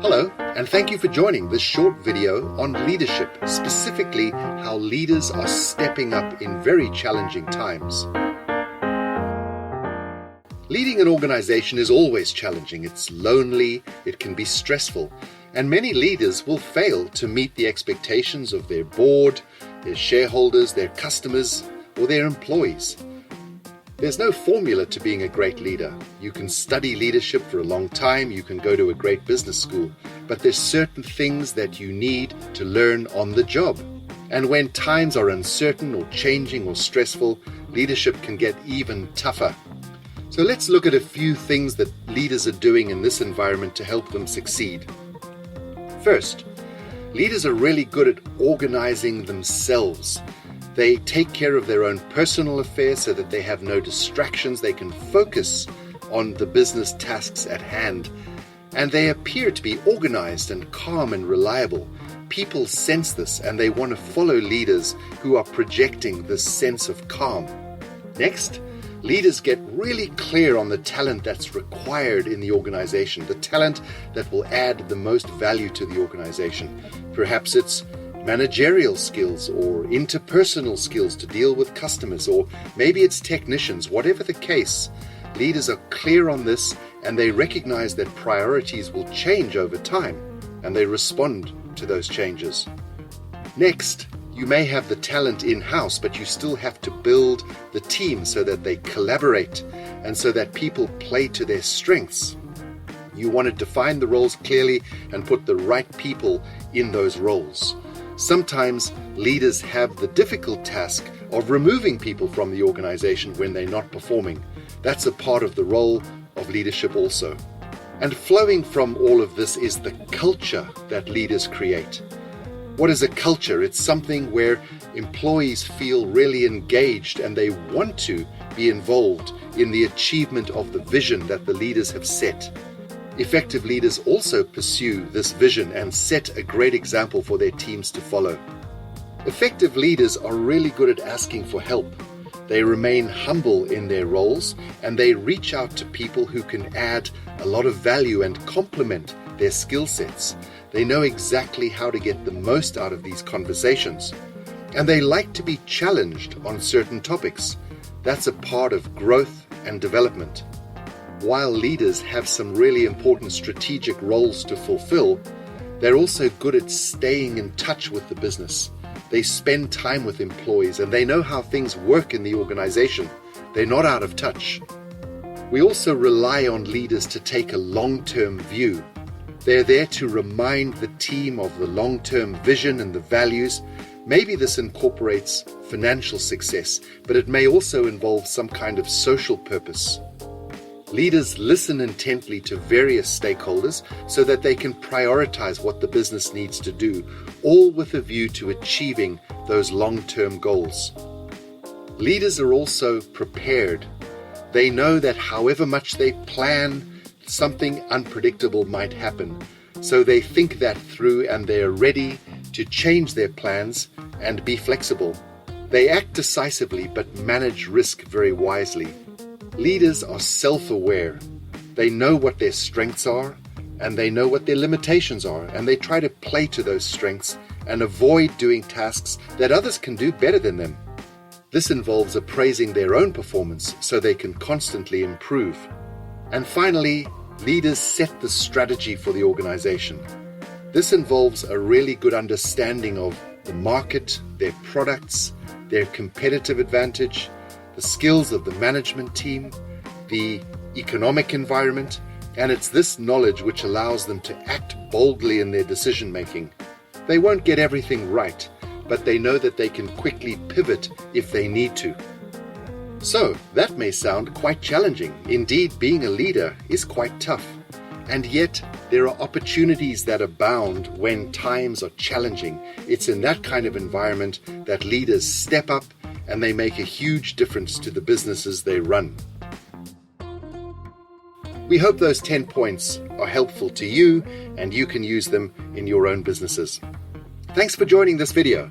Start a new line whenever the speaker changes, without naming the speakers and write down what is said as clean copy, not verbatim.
Hello, and thank you for joining this short video on leadership, specifically how leaders are stepping up in very challenging times. Leading an organization is always challenging. It's lonely, it can be stressful, and many leaders will fail to meet the expectations of their board, their shareholders, their customers, or their employees. There's no formula to being a great leader. You can study leadership for a long time, you can go to a great business school, but there's certain things that you need to learn on the job. And when times are uncertain or changing or stressful, leadership can get even tougher. So let's look at a few things that leaders are doing in this environment to help them succeed. First, leaders are really good at organizing themselves. They take care of their own personal affairs so that they have no distractions. They can focus on the business tasks at hand. And they appear to be organized and calm and reliable. People sense this and they want to follow leaders who are projecting this sense of calm. Next, leaders get really clear on the talent that's required in the organization, the talent that will add the most value to the organization. Perhaps it's managerial skills or interpersonal skills to deal with customers, or maybe it's technicians. Whatever the case, leaders are clear on this and they recognize that priorities will change over time and they respond to those changes. Next, you may have the talent in-house, but you still have to build the team so that they collaborate and so that people play to their strengths. You want to define the roles clearly and put the right people in those roles. Sometimes leaders have the difficult task of removing people from the organization when they're not performing. That's a part of the role of leadership also. And flowing from all of this is the culture that leaders create. What is a culture? It's something where employees feel really engaged and they want to be involved in the achievement of the vision that the leaders have set. Effective leaders also pursue this vision and set a great example for their teams to follow. Effective leaders are really good at asking for help. They remain humble in their roles and they reach out to people who can add a lot of value and complement their skill sets. They know exactly how to get the most out of these conversations. And they like to be challenged on certain topics. That's a part of growth and development. While leaders have some really important strategic roles to fulfill, they're also good at staying in touch with the business. They spend time with employees and they know how things work in the organization. They're not out of touch. We also rely on leaders to take a long-term view. They're there to remind the team of the long-term vision and the values. Maybe this incorporates financial success, but it may also involve some kind of social purpose. Leaders listen intently to various stakeholders so that they can prioritize what the business needs to do, all with a view to achieving those long-term goals. Leaders are also prepared. They know that however much they plan, something unpredictable might happen. So they think that through and they are ready to change their plans and be flexible. They act decisively but manage risk very wisely. Leaders are self-aware. They know what their strengths are and they know what their limitations are, and they try to play to those strengths and avoid doing tasks that others can do better than them. This involves appraising their own performance so they can constantly improve. And finally, leaders set the strategy for the organization. This involves a really good understanding of the market, their products, their competitive advantage, the skills of the management team, the economic environment, and it's this knowledge which allows them to act boldly in their decision making. They won't get everything right, but they know that they can quickly pivot if they need to. So, that may sound quite challenging. Indeed, being a leader is quite tough. And yet, there are opportunities that abound when times are challenging. It's in that kind of environment that leaders step up and they make a huge difference to the businesses they run. We hope those 10 points are helpful to you and you can use them in your own businesses. Thanks for joining this video.